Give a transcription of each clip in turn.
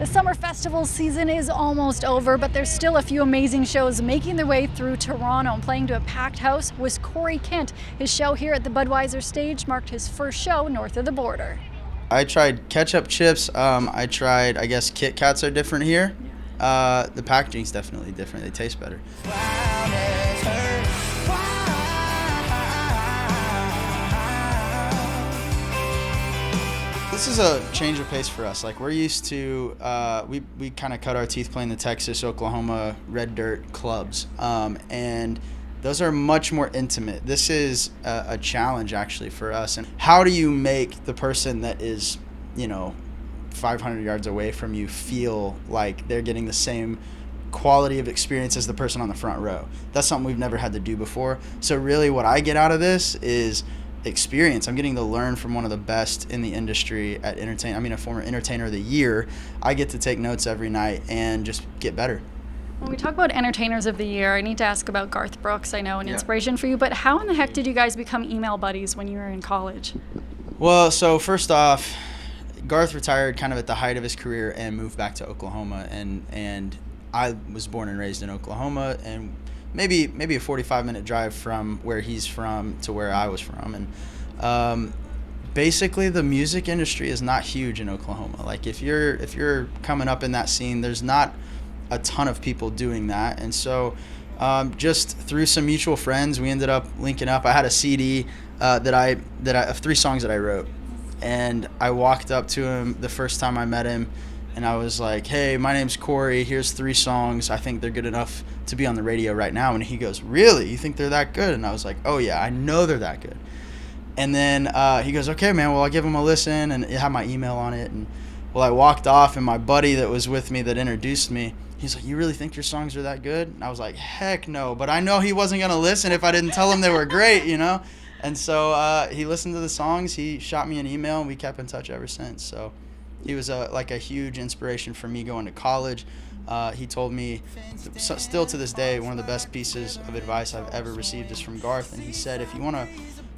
The summer festival season is almost over, but there's still a few amazing shows making their way through Toronto. Playing to a packed house was Corey Kent. His show here at the Budweiser stage marked his first show north of the border. I tried ketchup chips. I tried, I guess Kit Kats are different here. The packaging's definitely different. They taste better. This is a change of pace for us. Like, we're used to, we kind of cut our teeth playing the Texas, Oklahoma, red dirt clubs. And those are much more intimate. This is a challenge actually for us. And how do you make the person that is, 500 yards away from you feel like they're getting the same quality of experience as the person on the front row? That's something we've never had to do before. So really what I get out of this is experience. I'm getting to learn from one of the best in the industry at a former entertainer of the year. I get to take notes every night and just get better. When we talk about entertainers of the year, I need to ask about Garth Brooks. I know an inspiration for you, but how in the heck did you guys become email buddies when you were in college? Well, so first off, Garth retired kind of at the height of his career and moved back to Oklahoma, and I was born and raised in Oklahoma, and maybe a 45-minute drive from where he's from to where I was from. And basically the music industry is not huge in Oklahoma. Like, if you're coming up in that scene, there's not a ton of people doing that. And so just through some mutual friends, we ended up linking up. I had a CD of 3 songs that I wrote, and I walked up to him the first time I met him, and I was like, "Hey, my name's Corey. Here's 3 songs. I think they're good enough to be on the radio right now." And he goes, "Really? You think they're that good?" And I was like, "Oh yeah, I know they're that good." And then he goes, "Okay, man. Well, I'll give them a listen," and it had my email on it. And well, I walked off, and my buddy that was with me that introduced me, he's like, "You really think your songs are that good?" And I was like, "Heck no!" But I know he wasn't gonna listen if I didn't tell him they were great, And so he listened to the songs. He shot me an email, and we kept in touch ever since. So he was a huge inspiration for me going to college. He told me, still to this day, one of the best pieces of advice I've ever received is from Garth. And he said, if you want to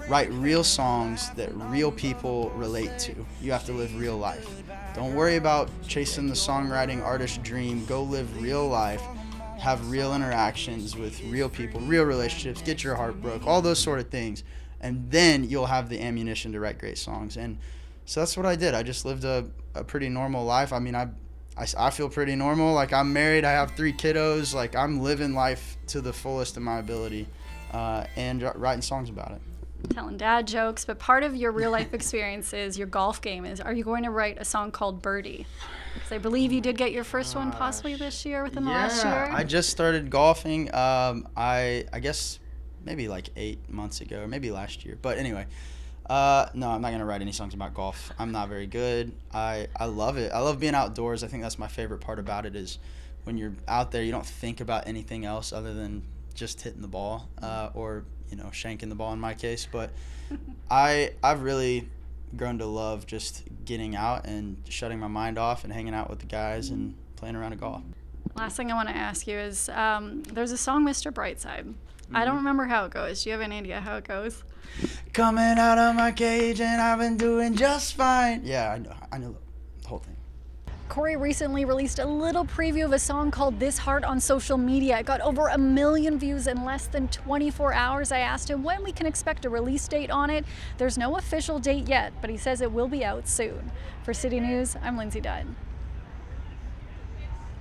write real songs that real people relate to, you have to live real life. Don't worry about chasing the songwriting artist dream. Go live real life. Have real interactions with real people, real relationships. Get your heart broke. All those sort of things. And then you'll have the ammunition to write great songs. And so that's what I did. I just lived a pretty normal life. I mean, I feel pretty normal. Like, I'm married. I have 3 kiddos. Like, I'm living life to the fullest of my ability and writing songs about it. Telling dad jokes, but part of your real life experience is your golf game. Are you going to write a song called Birdie? Because I believe you did get your first one possibly this year, within the last year. I just started golfing. I guess maybe like 8 months ago, or maybe last year. But anyway, no, I'm not going to write any songs about golf. I'm not very good. I love it. I love being outdoors. I think that's my favorite part about it, is when you're out there, you don't think about anything else other than just hitting the ball or, shanking the ball in my case. But I've really grown to love just getting out and shutting my mind off and hanging out with the guys and playing around at golf. Last thing I want to ask you is there's a song, Mr. Brightside. I don't remember how it goes. Do you have any idea how it goes? Coming out of my cage and I've been doing just fine. Yeah, I know the whole thing. Corey recently released a little preview of a song called This Heart on social media. It got over 1 million views in less than 24 hours. I asked him when we can expect a release date on it. There's no official date yet, but he says it will be out soon. For City News, I'm Lindsay Dunn.